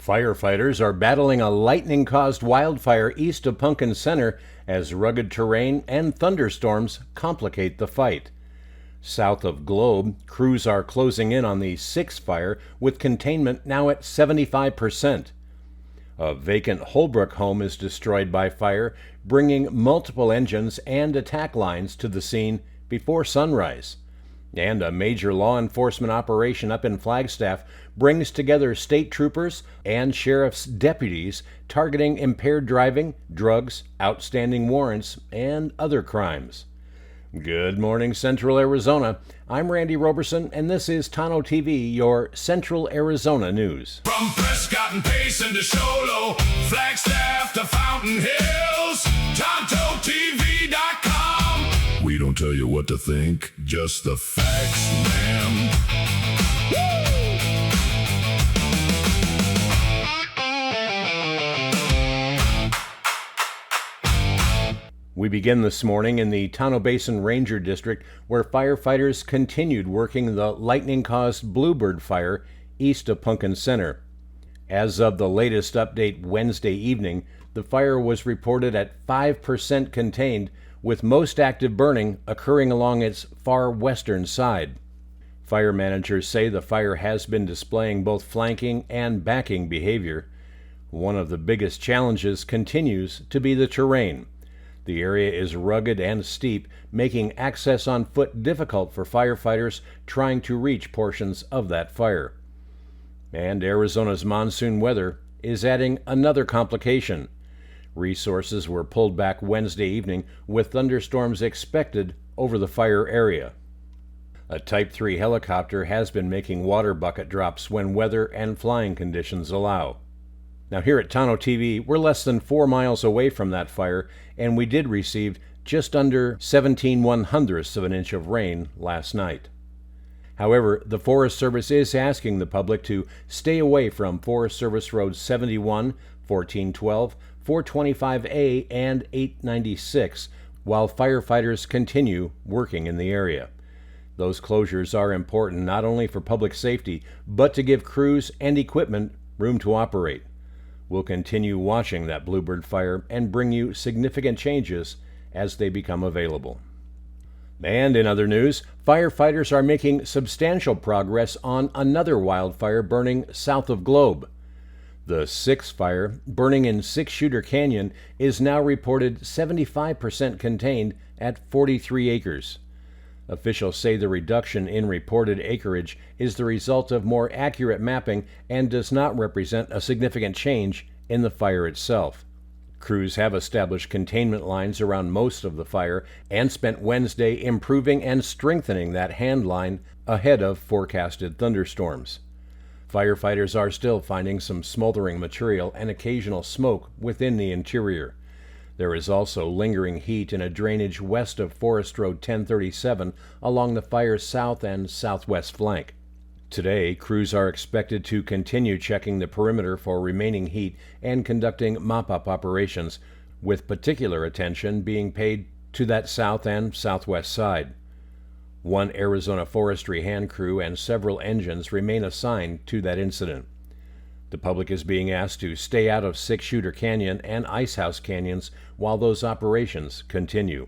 Firefighters are battling a lightning-caused wildfire east of Punkin Center as rugged terrain and thunderstorms complicate the fight. South of Globe, crews are closing in on the sixth fire with containment now at 75%. A vacant Holbrook home is destroyed by fire, bringing multiple engines and attack lines to the scene before sunrise. And a major law enforcement operation up in Flagstaff brings together state troopers and sheriff's deputies targeting impaired driving, drugs, outstanding warrants, and other crimes. Good morning, Central Arizona. I'm Randy Roberson, and this is Tonto-TV, your Central Arizona news. From Prescott and Payson to Sholo, Flagstaff to Fountain Hills, Tonto-TV.com. We don't tell you what to think, just the facts, man. We begin this morning in the Tonto Basin Ranger District, where firefighters continued working the lightning-caused Bluebird fire east of Punkin Center. As of the latest update Wednesday evening, the fire was reported at 5% contained, with most active burning occurring along its far western side. Fire managers say the fire has been displaying both flanking and backing behavior. One of the biggest challenges continues to be the terrain. The area is rugged and steep, making access on foot difficult for firefighters trying to reach portions of that fire. And Arizona's monsoon weather is adding another complication. Resources were pulled back Wednesday evening with thunderstorms expected over the fire area. A Type 3 helicopter has been making water bucket drops when weather and flying conditions allow. Now here at Tonto-TV, we're less than 4 miles away from that fire, and we did receive just under 17/100ths of an inch of rain last night. However, the Forest Service is asking the public to stay away from Forest Service Roads 71, 1412, 425A, and 896 while firefighters continue working in the area. Those closures are important not only for public safety, but to give crews and equipment room to operate. We'll continue watching that Bluebird fire and bring you significant changes as they become available. And in other news, firefighters are making substantial progress on another wildfire burning south of Globe. The sixth fire, burning in Six Shooter Canyon, is now reported 75% contained at 43 acres. Officials say the reduction in reported acreage is the result of more accurate mapping and does not represent a significant change in the fire itself. Crews have established containment lines around most of the fire and spent Wednesday improving and strengthening that hand line ahead of forecasted thunderstorms. Firefighters are still finding some smoldering material and occasional smoke within the interior. There is also lingering heat in a drainage west of Forest Road 1037 along the fire's south and southwest flank. Today, crews are expected to continue checking the perimeter for remaining heat and conducting mop-up operations, with particular attention being paid to that south and southwest side. One Arizona Forestry hand crew and several engines remain assigned to that incident. The public is being asked to stay out of Six Shooter Canyon and Icehouse Canyons while those operations continue.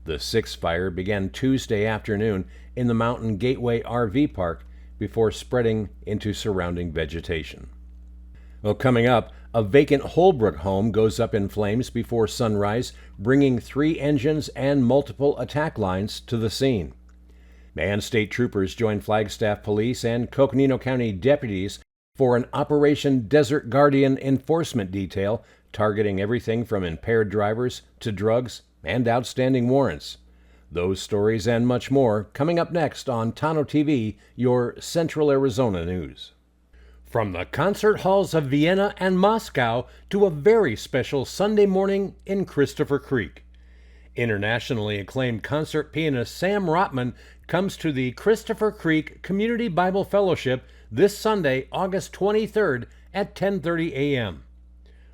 The sixth fire began Tuesday afternoon in the Mountain Gateway RV Park before spreading into surrounding vegetation. Well, coming up, a vacant Holbrook home goes up in flames before sunrise, bringing 3 engines and multiple attack lines to the scene. And state troopers join Flagstaff Police and Coconino County deputies for an Operation Desert Guardian enforcement detail targeting everything from impaired drivers to drugs and outstanding warrants. Those stories and much more coming up next on Tonto-TV, your Central Arizona news. From the concert halls of Vienna and Moscow to a very special Sunday morning in Christopher Creek. Internationally acclaimed concert pianist Sam Rotman comes to the Christopher Creek Community Bible Fellowship this Sunday, August 23rd at 10:30 a.m.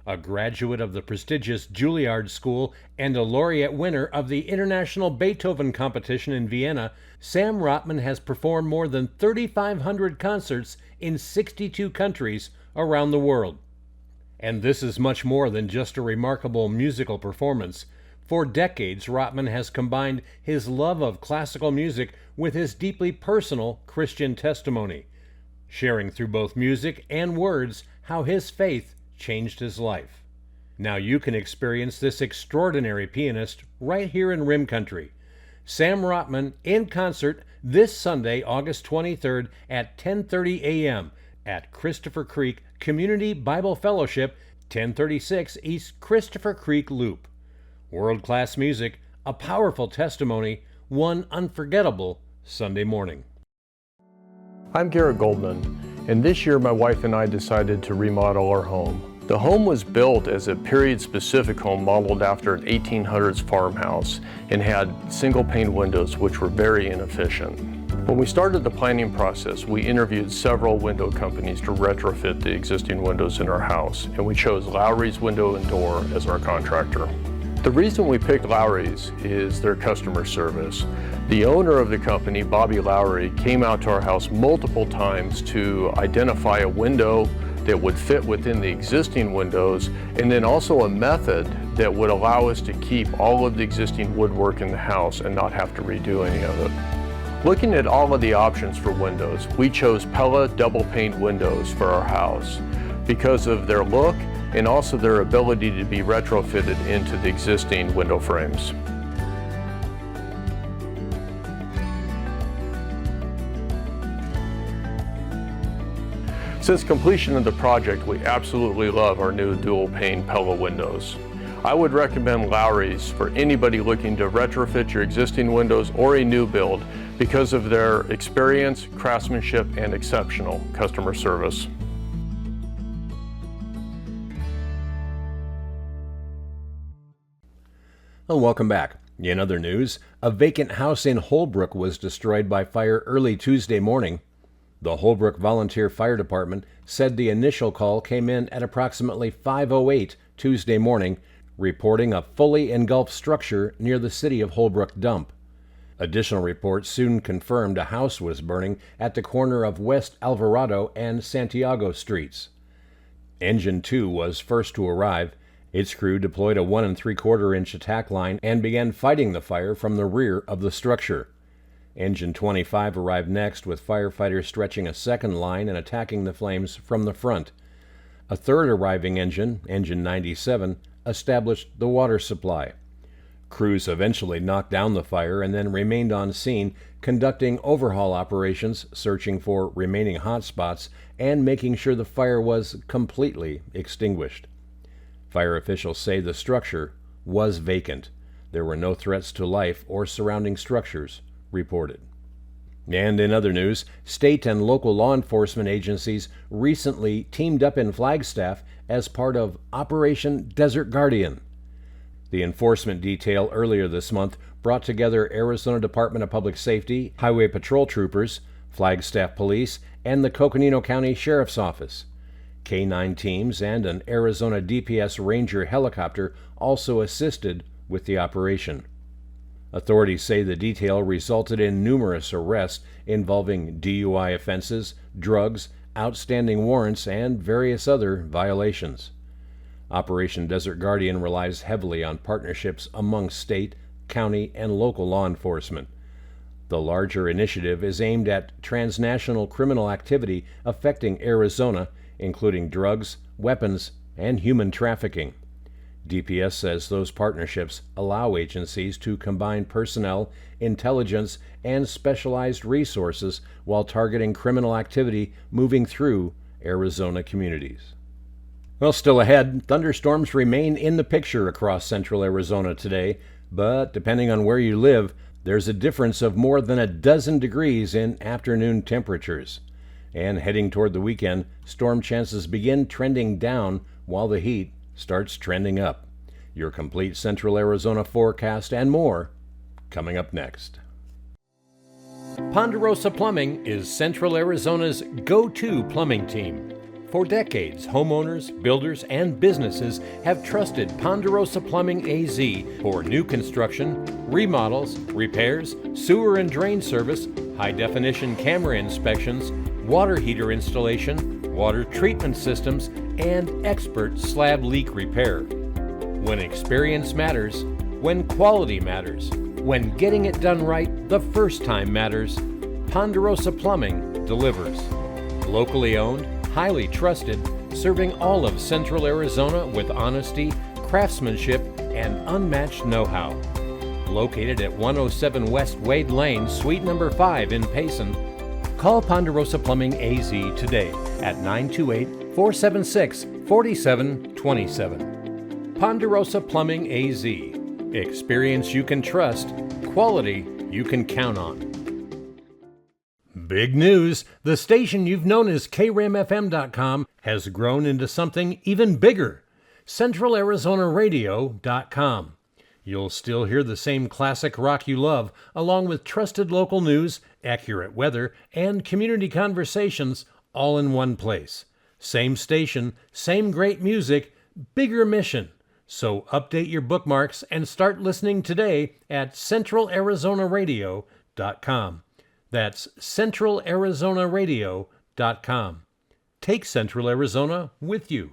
A graduate of the prestigious Juilliard School and a laureate winner of the International Beethoven Competition in Vienna, Sam Rotman has performed more than 3,500 concerts in 62 countries around the world. And this is much more than just a remarkable musical performance. For decades, Rotman has combined his love of classical music with his deeply personal Christian testimony, sharing through both music and words how his faith changed his life. Now you can experience this extraordinary pianist right here in Rim Country. Sam Rotman in concert this Sunday, August 23rd at 10:30 a.m. at Christopher Creek Community Bible Fellowship, 1036 East Christopher Creek Loop. World-class music, a powerful testimony, one unforgettable Sunday morning. I'm Garrett Goldman, and this year my wife and I decided to remodel our home. The home was built as a period-specific home modeled after an 1800s farmhouse and had single-pane windows which were very inefficient. When we started the planning process, we interviewed several window companies to retrofit the existing windows in our house, and we chose Lowry's Window and Door as our contractor. The reason we picked Lowry's is their customer service. The owner of the company, Bobby Lowry, came out to our house multiple times to identify a window that would fit within the existing windows, and then also a method that would allow us to keep all of the existing woodwork in the house and not have to redo any of it. Looking at all of the options for windows, we chose Pella double pane windows for our house because of their look and also their ability to be retrofitted into the existing window frames. Since completion of the project, we absolutely love our new dual pane Pella windows. I would recommend Lowry's for anybody looking to retrofit your existing windows or a new build because of their experience, craftsmanship, and exceptional customer service. Well, welcome back. In other news, a vacant house in Holbrook was destroyed by fire early Tuesday morning. The Holbrook Volunteer Fire Department said the initial call came in at approximately 5:08 Tuesday morning, reporting a fully engulfed structure near the city of Holbrook dump. Additional reports soon confirmed a house was burning at the corner of West Alvarado and Santiago Streets. Engine 2 was first to arrive. Its crew deployed a 1 3/4-inch attack line and began fighting the fire from the rear of the structure. Engine 25 arrived next, with firefighters stretching a second line and attacking the flames from the front. A third arriving engine, Engine 97, established the water supply. Crews eventually knocked down the fire and then remained on scene, conducting overhaul operations, searching for remaining hot spots, and making sure the fire was completely extinguished. Fire officials say the structure was vacant. There were no threats to life or surrounding structures reported. And in other news, state and local law enforcement agencies recently teamed up in Flagstaff as part of Operation Desert Guardian. The enforcement detail earlier this month brought together Arizona Department of Public Safety, Highway Patrol troopers, Flagstaff Police, and the Coconino County Sheriff's Office. K-9 teams and an Arizona DPS Ranger helicopter also assisted with the operation. Authorities say the detail resulted in numerous arrests involving DUI offenses, drugs, outstanding warrants, and various other violations. Operation Desert Guardian relies heavily on partnerships among state, county, and local law enforcement. The larger initiative is aimed at transnational criminal activity affecting Arizona, including drugs, weapons, and human trafficking. DPS says those partnerships allow agencies to combine personnel, intelligence, and specialized resources while targeting criminal activity moving through Arizona communities. Well, still ahead, thunderstorms remain in the picture across central Arizona today, but depending on where you live, there's a difference of more than a dozen degrees in afternoon temperatures. And heading toward the weekend, storm chances begin trending down while the heat starts trending up. Your complete Central Arizona forecast and more coming up next. Ponderosa Plumbing is Central Arizona's go-to plumbing team. For decades, homeowners, builders, and businesses have trusted Ponderosa Plumbing AZ for new construction, remodels, repairs, sewer and drain service, high-definition camera inspections, water heater installation, wastewater treatment systems, and expert slab leak repair. When experience matters, when quality matters, when getting it done right the first time matters, Ponderosa Plumbing delivers. Locally owned, highly trusted, serving all of Central Arizona with honesty, craftsmanship, and unmatched know-how. Located at 107 West Wade Lane, Suite number 5 in Payson, call Ponderosa Plumbing AZ today at 928-476-4727. Ponderosa Plumbing AZ. Experience you can trust, quality you can count on. Big news! The station you've known as KRAMFM.com has grown into something even bigger. CentralArizonaRadio.com. You'll still hear the same classic rock you love, along with trusted local news, accurate weather, and community conversations, all in one place. Same station, same great music, bigger mission. So update your bookmarks and start listening today at CentralArizonaRadio.com. That's CentralArizonaRadio.com. Take Central Arizona with you.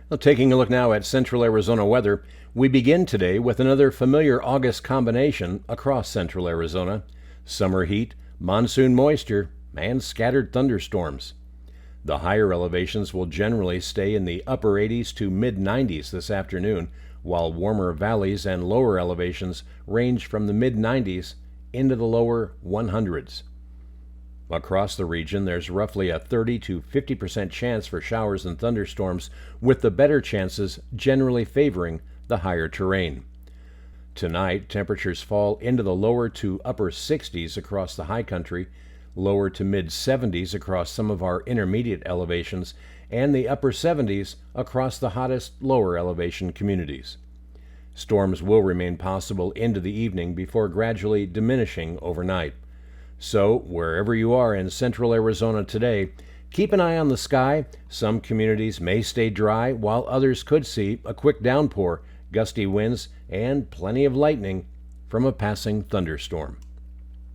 Well, taking a look now at Central Arizona weather, we begin today with another familiar August combination across Central Arizona: summer heat, monsoon moisture, and scattered thunderstorms. The higher elevations will generally stay in the upper 80s to mid-90s this afternoon, while warmer valleys and lower elevations range from the mid-90s into the lower 100s. Across the region, there's roughly a 30 to 50% chance for showers and thunderstorms, with the better chances generally favoring the higher terrain. Tonight, temperatures fall into the lower to upper 60s across the high country, lower to mid 70s across some of our intermediate elevations, and the upper 70s across the hottest lower elevation communities. Storms will remain possible into the evening before gradually diminishing overnight. So, wherever you are in Central Arizona today, keep an eye on the sky. Some communities may stay dry, while others could see a quick downpour, gusty winds, and plenty of lightning from a passing thunderstorm.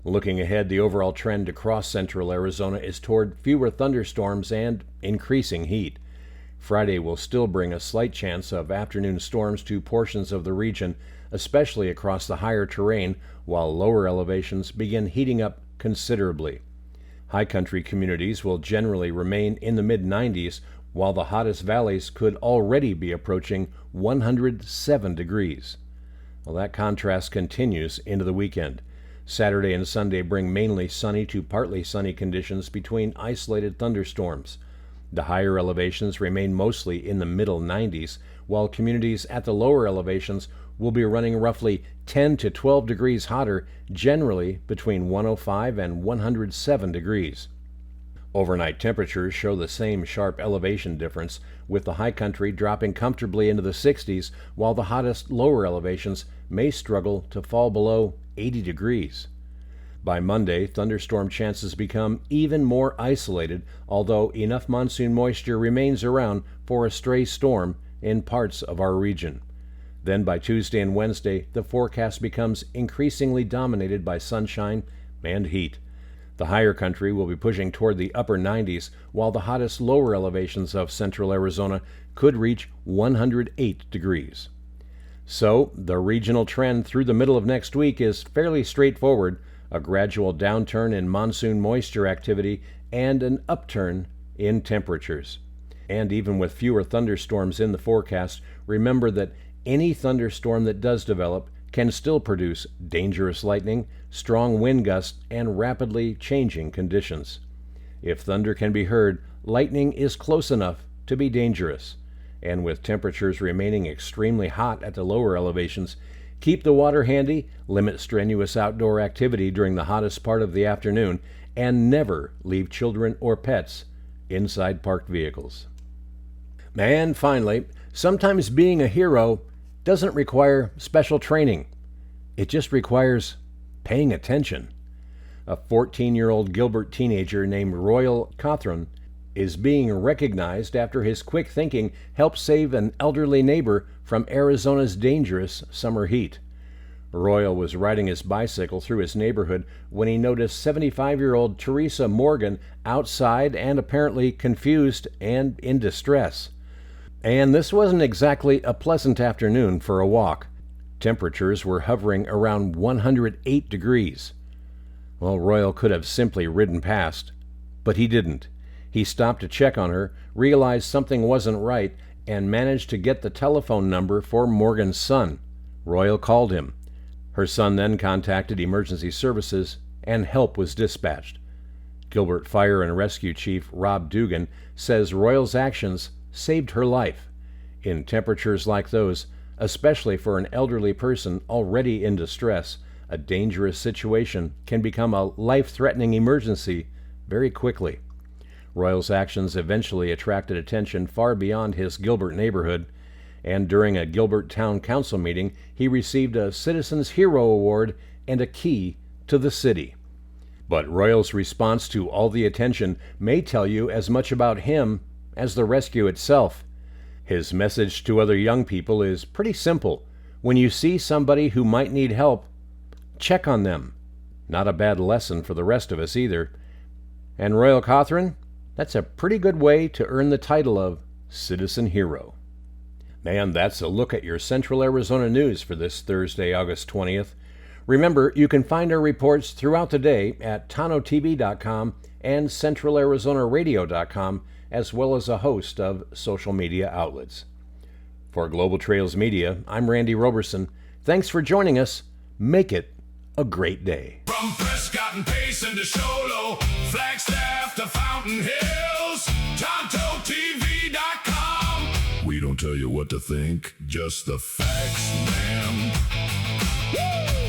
Looking ahead, the overall trend across Central Arizona is toward fewer thunderstorms and increasing heat. Friday will still bring a slight chance of afternoon storms to portions of the region, especially across the higher terrain, while lower elevations begin heating up considerably. High country communities will generally remain in the mid-90s, while the hottest valleys could already be approaching 107 degrees. Well, that contrast continues into the weekend. Saturday and Sunday bring mainly sunny to partly sunny conditions between isolated thunderstorms. The higher elevations remain mostly in the middle 90s, while communities at the lower elevations will be running roughly 10 to 12 degrees hotter, generally between 105 and 107 degrees. Overnight temperatures show the same sharp elevation difference, with the high country dropping comfortably into the 60s, while the hottest lower elevations may struggle to fall below 80 degrees. By Monday, thunderstorm chances become even more isolated, although enough monsoon moisture remains around for a stray storm in parts of our region. Then by Tuesday and Wednesday, the forecast becomes increasingly dominated by sunshine and heat. The higher country will be pushing toward the upper 90s, while the hottest lower elevations of Central Arizona could reach 108 degrees. So, the regional trend through the middle of next week is fairly straightforward: a gradual downturn in monsoon moisture activity and an upturn in temperatures. And even with fewer thunderstorms in the forecast, remember that any thunderstorm that does develop can still produce dangerous lightning, strong wind gusts, and rapidly changing conditions. If thunder can be heard, lightning is close enough to be dangerous. And with temperatures remaining extremely hot at the lower elevations, keep the water handy, limit strenuous outdoor activity during the hottest part of the afternoon, and never leave children or pets inside parked vehicles. And finally, sometimes being a hero doesn't require special training. It just requires paying attention. A 14-year-old Gilbert teenager named Royal Cothran is being recognized after his quick thinking helped save an elderly neighbor from Arizona's dangerous summer heat. Royal was riding his bicycle through his neighborhood when he noticed 75-year-old Teresa Morgan outside and apparently confused and in distress. And this wasn't exactly a pleasant afternoon for a walk. Temperatures were hovering around 108 degrees. Well, Royal could have simply ridden past, but he didn't. He stopped to check on her, realized something wasn't right, and managed to get the telephone number for Morgan's son. Royal called him. Her son then contacted emergency services, and help was dispatched. Gilbert Fire and Rescue Chief Rob Dugan says Royal's actions saved her life. In temperatures like those, especially for an elderly person already in distress, a dangerous situation can become a life-threatening emergency very quickly. Royal's actions eventually attracted attention far beyond his Gilbert neighborhood, and during a Gilbert Town Council meeting, he received a Citizens Hero Award and a key to the city. But Royal's response to all the attention may tell you as much about him as the rescue itself. His message to other young people is pretty simple. When you see somebody who might need help, check on them. Not a bad lesson for the rest of us either. And Royal Cawthron, that's a pretty good way to earn the title of Citizen Hero. And that's a look at your Central Arizona news for this Thursday, August 20th. Remember, you can find our reports throughout the day at Tonto-TV.com and CentralArizonaRadio.com, as well as a host of social media outlets. For Global Trails Media, I'm Randy Roberson. Thanks for joining us. Make it a great day. From Prescott and Payson to Sholo, Flagstaff to Fountain Hills, Tonto-TV.com. We don't tell you what to think, just the facts, man. Woo!